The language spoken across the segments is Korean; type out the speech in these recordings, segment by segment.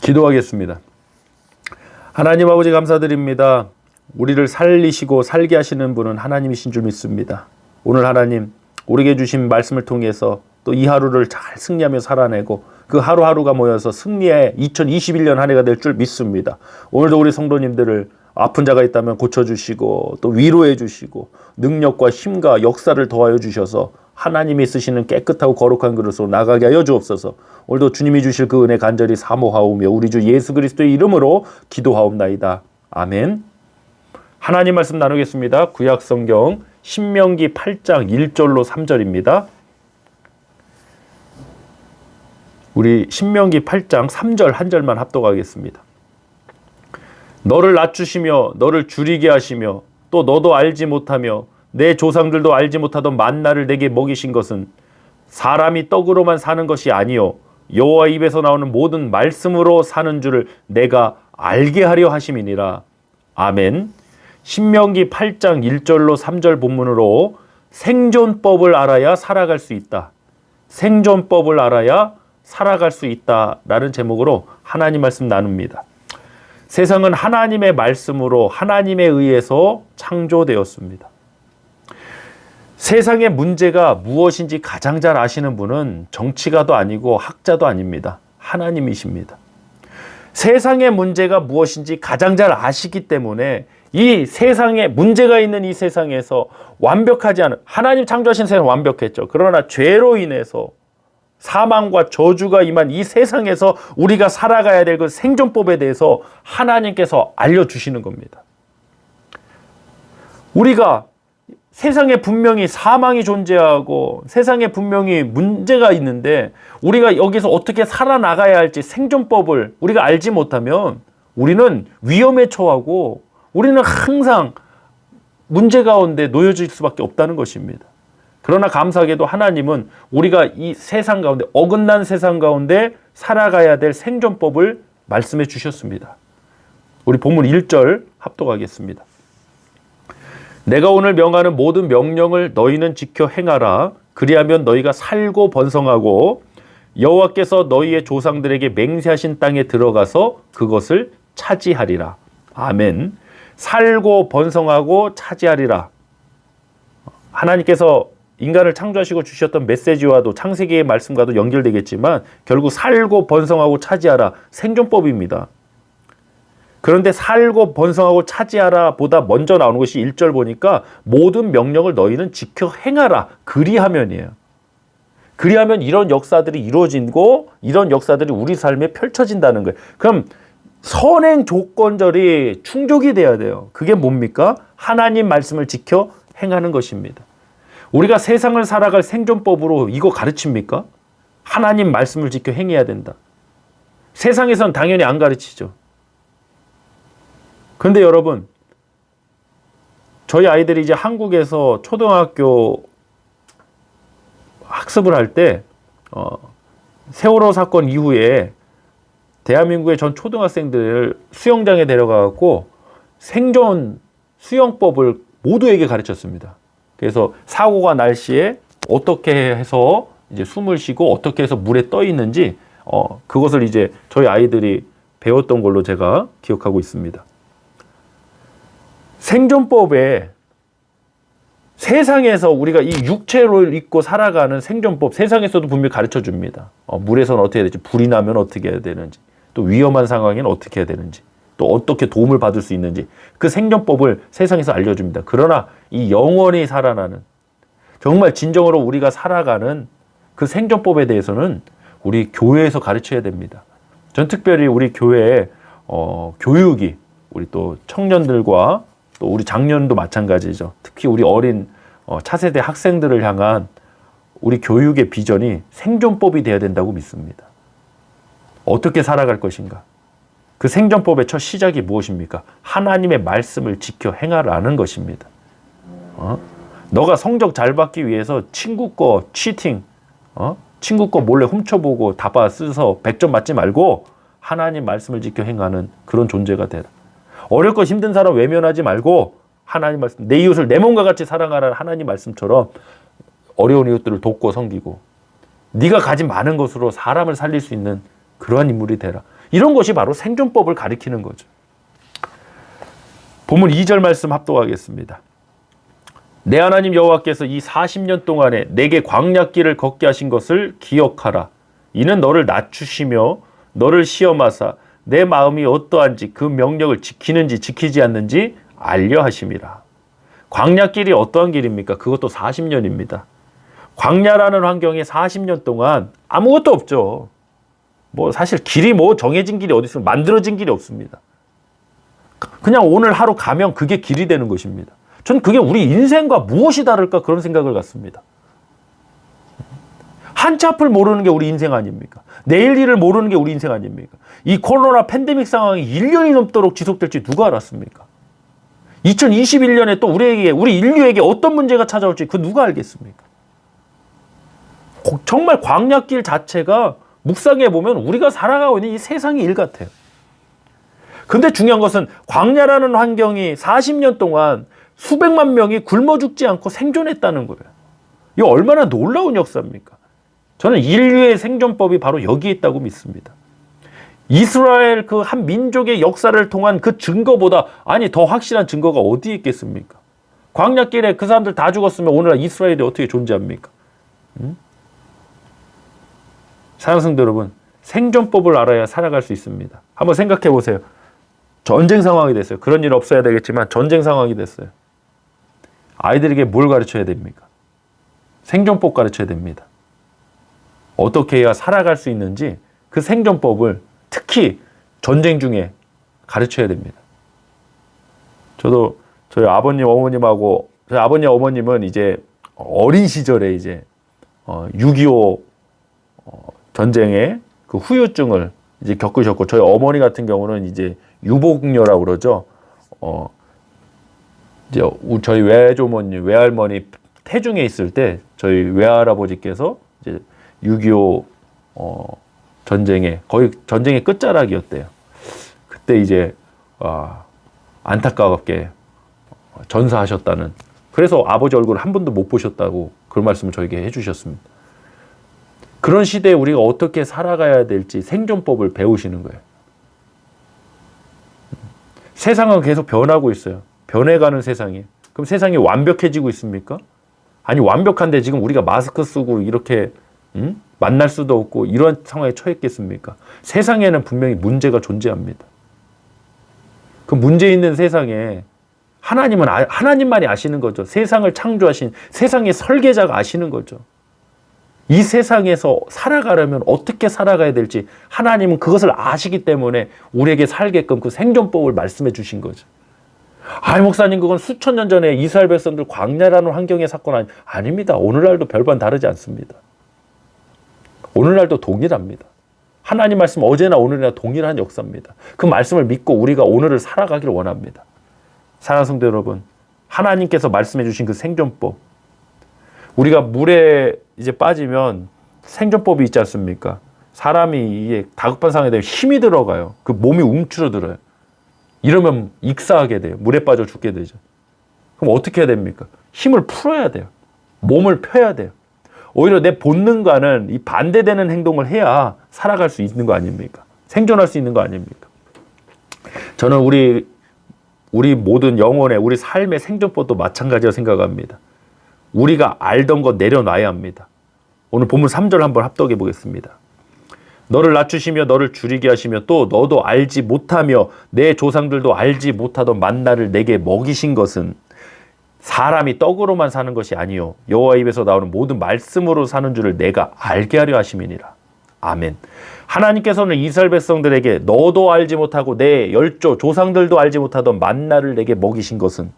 기도하겠습니다. 하나님 아버지 감사드립니다. 우리를 살리시고 살게 하시는 분은 하나님이신 줄 믿습니다. 오늘 하나님 우리에게 주신 말씀을 통해서 또 이 하루를 잘 승리하며 살아내고 그 하루하루가 모여서 승리의 2021년 한 해가 될 줄 믿습니다. 오늘도 우리 성도님들을 아픈 자가 있다면 고쳐주시고 또 위로해 주시고 능력과 힘과 역사를 더하여 주셔서 하나님이 쓰시는 깨끗하고 거룩한 그릇으로 나가게 하여 주옵소서. 오늘도 주님이 주실 그 은혜 간절히 사모하오며 우리 주 예수 그리스도의 이름으로 기도하옵나이다. 아멘. 하나님 말씀 나누겠습니다. 구약성경 신명기 8장 1절로 3절입니다. 우리 신명기 8장 3절 한 절만 합독하겠습니다. 너를 낮추시며 너를 줄이게 하시며 또 너도 알지 못하며 내 조상들도 알지 못하던 만나를 내게 먹이신 것은 사람이 떡으로만 사는 것이 아니요 여호와 입에서 나오는 모든 말씀으로 사는 줄을 내가 알게 하려 하심이니라. 아멘. 신명기 8장 1절로 3절 본문으로 생존법을 알아야 살아갈 수 있다. 생존법을 알아야 살아갈 수 있다라는 제목으로 하나님 말씀 나눕니다. 세상은 하나님의 말씀으로 하나님에 의해서 창조되었습니다. 세상의 문제가 무엇인지 가장 잘 아시는 분은 정치가도 아니고 학자도 아닙니다. 하나님이십니다. 세상의 문제가 무엇인지 가장 잘 아시기 때문에 이 세상에 문제가 있는 이 세상에서 완벽하지 않은 하나님 창조하신 세상은 완벽했죠. 그러나 죄로 인해서 사망과 저주가 임한 이 세상에서 우리가 살아가야 될 그 생존법에 대해서 하나님께서 알려주시는 겁니다. 우리가 세상에 분명히 사망이 존재하고 세상에 분명히 문제가 있는데 우리가 여기서 어떻게 살아나가야 할지 생존법을 우리가 알지 못하면 우리는 위험에 처하고 우리는 항상 문제 가운데 놓여질 수밖에 없다는 것입니다. 그러나 감사하게도 하나님은 우리가 이 세상 가운데 어긋난 세상 가운데 살아가야 될 생존법을 말씀해 주셨습니다. 우리 본문 1절 합독하겠습니다. 내가 오늘 명하는 모든 명령을 너희는 지켜 행하라. 그리하면 너희가 살고 번성하고 여호와께서 너희의 조상들에게 맹세하신 땅에 들어가서 그것을 차지하리라. 아멘. 살고 번성하고 차지하리라. 하나님께서 인간을 창조하시고 주셨던 메시지와도 창세기의 말씀과도 연결되겠지만 결국 살고 번성하고 차지하라 생존법입니다. 그런데 살고 번성하고 차지하라 보다 먼저 나오는 것이 1절 보니까 모든 명령을 너희는 지켜 행하라. 그리하면이에요. 그리하면 이런 역사들이 이루어지고 이런 역사들이 우리 삶에 펼쳐진다는 거예요. 그럼 선행 조건절이 충족이 돼야 돼요. 그게 뭡니까? 하나님 말씀을 지켜 행하는 것입니다. 우리가 세상을 살아갈 생존법으로 이거 가르칩니까? 하나님 말씀을 지켜 행해야 된다. 세상에선 당연히 안 가르치죠. 그런데 여러분, 저희 아이들이 이제 한국에서 초등학교 학습을 할 때 세월호 사건 이후에 대한민국의 전 초등학생들을 수영장에 데려가고 생존 수영법을 모두에게 가르쳤습니다. 그래서 사고가 날 시에 어떻게 해서 이제 숨을 쉬고 어떻게 해서 물에 떠 있는지 그것을 이제 저희 아이들이 배웠던 걸로 제가 기억하고 있습니다. 생존법에 세상에서 우리가 이 육체를 입고 살아가는 생존법 세상에서도 분명히 가르쳐 줍니다. 물에서는 어떻게 해야 될지, 불이 나면 어떻게 해야 되는지, 또 위험한 상황에는 어떻게 해야 되는지, 또 어떻게 도움을 받을 수 있는지 그 생존법을 세상에서 알려줍니다. 그러나 이 영원히 살아나는 정말 진정으로 우리가 살아가는 그 생존법에 대해서는 우리 교회에서 가르쳐야 됩니다. 전 특별히 우리 교회의 교육이 우리 또 청년들과 또 우리 장년도 마찬가지죠. 특히 우리 어린 차세대 학생들을 향한 우리 교육의 비전이 생존법이 되어야 된다고 믿습니다. 어떻게 살아갈 것인가? 그 생존법의 첫 시작이 무엇입니까? 하나님의 말씀을 지켜 행하라는 것입니다. 너가 성적 잘 받기 위해서 친구 거 치팅, 친구 거 몰래 훔쳐보고 다바 써서 100점 맞지 말고 하나님 말씀을 지켜 행하는 그런 존재가 되라. 어렵고 힘든 사람 외면하지 말고 하나님 말씀, 내 이웃을 내 몸과 같이 사랑하라는 하나님 말씀처럼 어려운 이웃들을 돕고 섬기고 네가 가진 많은 것으로 사람을 살릴 수 있는 그러한 인물이 되라. 이런 것이 바로 생존법을 가리키는 거죠. 본문 2절 말씀 합독하겠습니다. 내 하나님 여호와께서 이 40년 동안에 내게 광야길을 걷게 하신 것을 기억하라. 이는 너를 낮추시며 너를 시험하사 내 마음이 어떠한지 그 명령을 지키는지 지키지 않는지 알려 하심이라. 광야길이 어떠한 길입니까? 그것도 40년입니다. 광야라는 환경에 40년 동안 아무것도 없죠. 뭐 사실 길이 뭐 정해진 길이 어디 있으면 만들어진 길이 없습니다. 그냥 오늘 하루 가면 그게 길이 되는 것입니다. 전 그게 우리 인생과 무엇이 다를까 그런 생각을 갖습니다. 한치 앞을 모르는 게 우리 인생 아닙니까? 내일 일을 모르는 게 우리 인생 아닙니까? 이 코로나 팬데믹 상황이 1년이 넘도록 지속될지 누가 알았습니까? 2021년에 또 우리 인류에게 어떤 문제가 찾아올지 그 누가 알겠습니까? 정말 광야길 자체가 묵상해 보면 우리가 살아가고 있는 이 세상의 일 같아요. 근데 중요한 것은 광야라는 환경이 40년 동안 수백만 명이 굶어 죽지 않고 생존했다는 거예요. 이거 얼마나 놀라운 역사입니까? 저는 인류의 생존법이 바로 여기에 있다고 믿습니다. 이스라엘 그 한 민족의 역사를 통한 그 증거보다 더 확실한 증거가 어디에 있겠습니까? 광야길에 그 사람들 다 죽었으면 오늘날 이스라엘이 어떻게 존재합니까? 사랑하는 성도 여러분, 생존법을 알아야 살아갈 수 있습니다. 한번 생각해 보세요. 전쟁 상황이 됐어요. 그런 일 없어야 되겠지만 전쟁 상황이 됐어요. 아이들에게 뭘 가르쳐야 됩니까? 생존법 가르쳐야 됩니다. 어떻게 해야 살아갈 수 있는지 그 생존법을 특히 전쟁 중에 가르쳐야 됩니다. 저도 저희 아버님 어머님하고 저희 아버님 어머님은 이제 어린 시절에 이제 6.25 전쟁의 그 후유증을 이제 겪으셨고, 저희 어머니 같은 경우는 이제 유복녀라고 그러죠. 이제 저희 외조모님, 외할머니 태중에 있을 때 저희 외할아버지께서 이제 6.25 전쟁에 거의 전쟁의 끝자락이었대요. 그때 이제 안타깝게 전사하셨다는, 그래서 아버지 얼굴을 한 번도 못 보셨다고 그런 말씀을 저에게 해주셨습니다. 그런 시대에 우리가 어떻게 살아가야 될지 생존법을 배우시는 거예요. 세상은 계속 변하고 있어요. 변해가는 세상이에요. 그럼 세상이 완벽해지고 있습니까? 아니, 완벽한데 지금 우리가 마스크 쓰고 이렇게 만날 수도 없고 이런 상황에 처했겠습니까? 세상에는 분명히 문제가 존재합니다. 그 문제 있는 세상에 하나님만이 아시는 거죠. 세상을 창조하신 세상의 설계자가 아시는 거죠. 이 세상에서 살아가려면 어떻게 살아가야 될지 하나님은 그것을 아시기 때문에 우리에게 살게끔 그 생존법을 말씀해 주신 거죠. 목사님, 그건 수천 년 전에 이스라엘 백성들 광야라는 환경의 사건 아닙니다. 오늘날도 별반 다르지 않습니다. 오늘날도 동일합니다. 하나님 말씀 어제나 오늘이나 동일한 역사입니다. 그 말씀을 믿고 우리가 오늘을 살아가기를 원합니다. 사랑하는 성도 여러분, 하나님께서 말씀해 주신 그 생존법, 우리가 물에 이제 빠지면 생존법이 있지 않습니까? 사람이 이게 다급한 상황에 되면 힘이 들어가요. 그 몸이 움츠러들어요. 이러면 익사하게 돼요. 물에 빠져 죽게 되죠. 그럼 어떻게 해야 됩니까? 힘을 풀어야 돼요. 몸을 펴야 돼요. 오히려 내 본능과는 이 반대되는 행동을 해야 살아갈 수 있는 거 아닙니까? 생존할 수 있는 거 아닙니까? 저는 우리 모든 영혼의, 우리 삶의 생존법도 마찬가지라고 생각합니다. 우리가 알던 거 내려놔야 합니다. 오늘 본문 3절 한번 합독해 보겠습니다. 너를 낮추시며 너를 줄이게 하시며 또 너도 알지 못하며 내 조상들도 알지 못하던 만나를 내게 먹이신 것은 사람이 떡으로만 사는 것이 아니요 여호와 입에서 나오는 모든 말씀으로 사는 줄을 내가 알게 하려 하심이니라. 아멘. 하나님께서는 이스라엘 백성들에게 너도 알지 못하고 내 열조 조상들도 알지 못하던 만나를 내게 먹이신 것은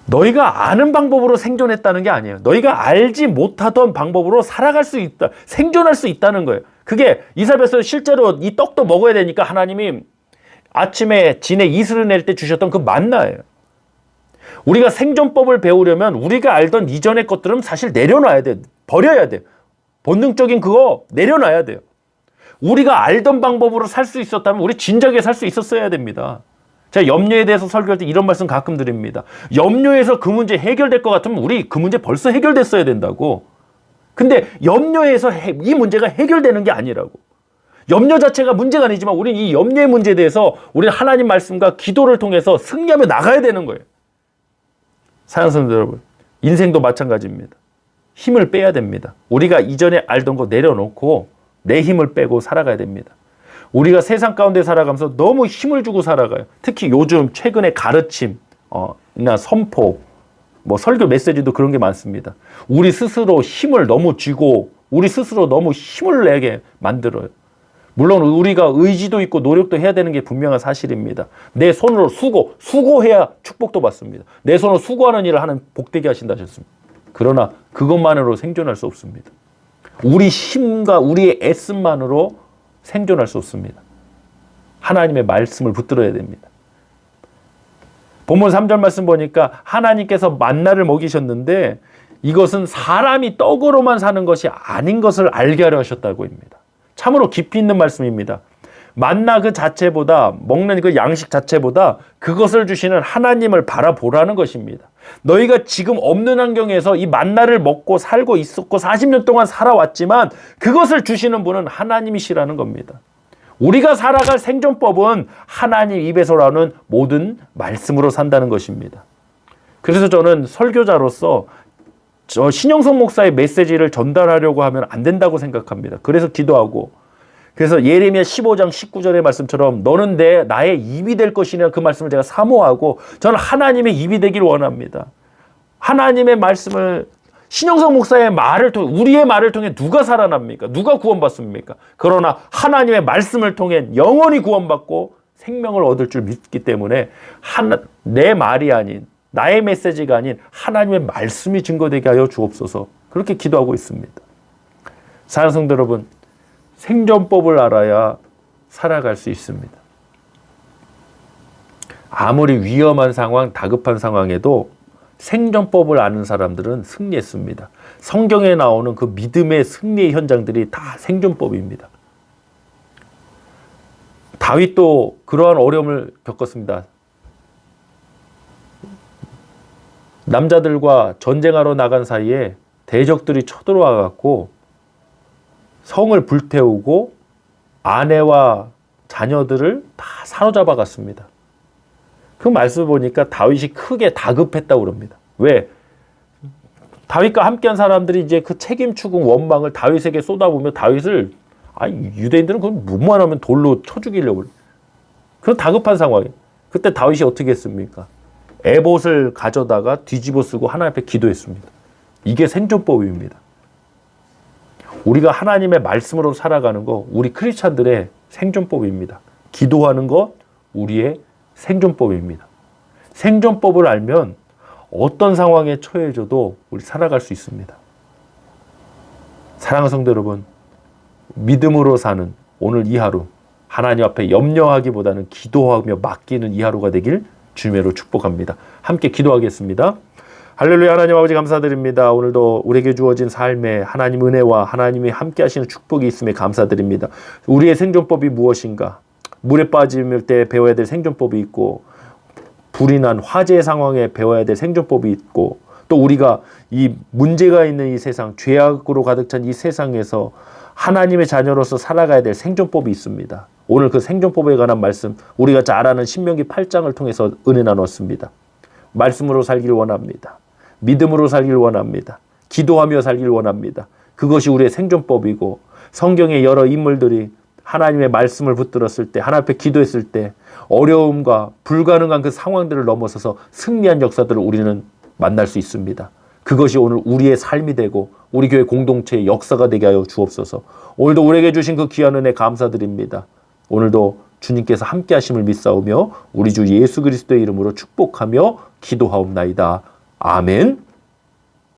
너희가 아는 방법으로 생존했다는 게 아니에요. 너희가 알지 못하던 방법으로 살아갈 수 있다, 생존할 수 있다는 거예요. 그게 이스라엘 백성 실제로 이 떡도 먹어야 되니까 하나님이 아침에 진에 이슬을 낼 때 주셨던 그 만나예요. 우리가 생존법을 배우려면 우리가 알던 이전의 것들은 사실 내려놔야 돼요. 버려야 돼요. 본능적인 그거 내려놔야 돼요. 우리가 알던 방법으로 살 수 있었다면 우리 진작에 살 수 있었어야 됩니다. 제가 염려에 대해서 설교할 때 이런 말씀 가끔 드립니다. 염려에서 그 문제 해결될 것 같으면 우리 그 문제 벌써 해결됐어야 된다고. 근데 염려에서 이 문제가 해결되는 게 아니라고. 염려 자체가 문제가 아니지만 우리는 이 염려의 문제에 대해서 우리는 하나님 말씀과 기도를 통해서 승리하며 나가야 되는 거예요. 사랑하는 성도 여러분, 인생도 마찬가지입니다. 힘을 빼야 됩니다. 우리가 이전에 알던 거 내려놓고 내 힘을 빼고 살아가야 됩니다. 우리가 세상 가운데 살아가면서 너무 힘을 주고 살아가요. 특히 요즘 최근에 가르침, 나 선포, 뭐 설교 메시지도 그런 게 많습니다. 우리 스스로 힘을 너무 쥐고 우리 스스로 너무 힘을 내게 만들어요. 물론 우리가 의지도 있고 노력도 해야 되는 게 분명한 사실입니다. 내 손으로 수고해야 축복도 받습니다. 내 손으로 수고하는 일을 하는 복되게 하신다 하셨습니다. 그러나 그것만으로 생존할 수 없습니다. 우리 힘과 우리의 애씀만으로 생존할 수 없습니다. 하나님의 말씀을 붙들어야 됩니다. 본문 3절 말씀 보니까 하나님께서 만나를 먹이셨는데 이것은 사람이 떡으로만 사는 것이 아닌 것을 알게 하려 하셨다고 합니다. 참으로 깊이 있는 말씀입니다. 만나 그 자체보다, 먹는 그 양식 자체보다 그것을 주시는 하나님을 바라보라는 것입니다. 너희가 지금 없는 환경에서 이 만나를 먹고 살고 있었고 40년 동안 살아왔지만 그것을 주시는 분은 하나님이시라는 겁니다. 우리가 살아갈 생존법은 하나님 입에서 나오는 모든 말씀으로 산다는 것입니다. 그래서 저는 설교자로서 신영성 목사의 메시지를 전달하려고 하면 안 된다고 생각합니다. 그래서 기도하고, 그래서 예레미야 15장 19절의 말씀처럼 너는 나의 입이 될 것이냐, 그 말씀을 제가 사모하고 저는 하나님의 입이 되길 원합니다. 하나님의 말씀을, 신영성 목사의 말을 통해, 우리의 말을 통해 누가 살아납니까? 누가 구원받습니까? 그러나 하나님의 말씀을 통해 영원히 구원받고 생명을 얻을 줄 믿기 때문에 내 말이 아닌, 나의 메시지가 아닌 하나님의 말씀이 증거되게 하여 주옵소서. 그렇게 기도하고 있습니다. 사랑하는 성도 여러분, 생존법을 알아야 살아갈 수 있습니다. 아무리 위험한 상황, 다급한 상황에도 생존법을 아는 사람들은 승리했습니다. 성경에 나오는 그 믿음의 승리의 현장들이 다 생존법입니다. 다윗도 그러한 어려움을 겪었습니다. 남자들과 전쟁하러 나간 사이에 대적들이 쳐들어와 갖고 성을 불태우고 아내와 자녀들을 다 사로잡아 갔습니다. 그 말씀을 보니까 다윗이 크게 다급했다고 그럽니다. 왜? 다윗과 함께한 사람들이 이제 그 책임 추궁 원망을 다윗에게 쏟아부으며 다윗을, 유대인들은 그건 뭐만 하면 돌로 쳐 죽이려고 그래요. 그런 다급한 상황이에요. 그때 다윗이 어떻게 했습니까? 에봇을 가져다가 뒤집어 쓰고 하나님 앞에 기도했습니다. 이게 생존법입니다. 우리가 하나님의 말씀으로 살아가는 거, 우리 크리스찬들의 생존법입니다. 기도하는 것, 우리의 생존법입니다. 생존법을 알면 어떤 상황에 처해져도 우리 살아갈 수 있습니다. 사랑하는 성도 여러분, 믿음으로 사는 오늘 이 하루, 하나님 앞에 염려하기보다는 기도하며 맡기는 이 하루가 되길 주님으로 축복합니다. 함께 기도하겠습니다. 할렐루야. 하나님 아버지 감사드립니다. 오늘도 우리에게 주어진 삶에 하나님 은혜와 하나님이 함께 하시는 축복이 있음에 감사드립니다. 우리의 생존법이 무엇인가? 물에 빠질 때 배워야 될 생존법이 있고, 불이 난 화재 상황에 배워야 될 생존법이 있고, 또 우리가 이 문제가 있는 이 세상, 죄악으로 가득 찬 이 세상에서 하나님의 자녀로서 살아가야 될 생존법이 있습니다. 오늘 그 생존법에 관한 말씀, 우리가 잘 아는 신명기 8장을 통해서 은혜 나눴습니다. 말씀으로 살길 원합니다. 믿음으로 살길 원합니다. 기도하며 살길 원합니다. 그것이 우리의 생존법이고, 성경의 여러 인물들이 하나님의 말씀을 붙들었을 때, 하나님 앞에 기도했을 때 어려움과 불가능한 그 상황들을 넘어서서 승리한 역사들을 우리는 만날 수 있습니다. 그것이 오늘 우리의 삶이 되고 우리 교회 공동체의 역사가 되게 하여 주옵소서. 오늘도 우리에게 주신 그 귀한 은혜 감사드립니다. 오늘도 주님께서 함께 하심을 믿사오며 우리 주 예수 그리스도의 이름으로 축복하며 기도하옵나이다. 아멘.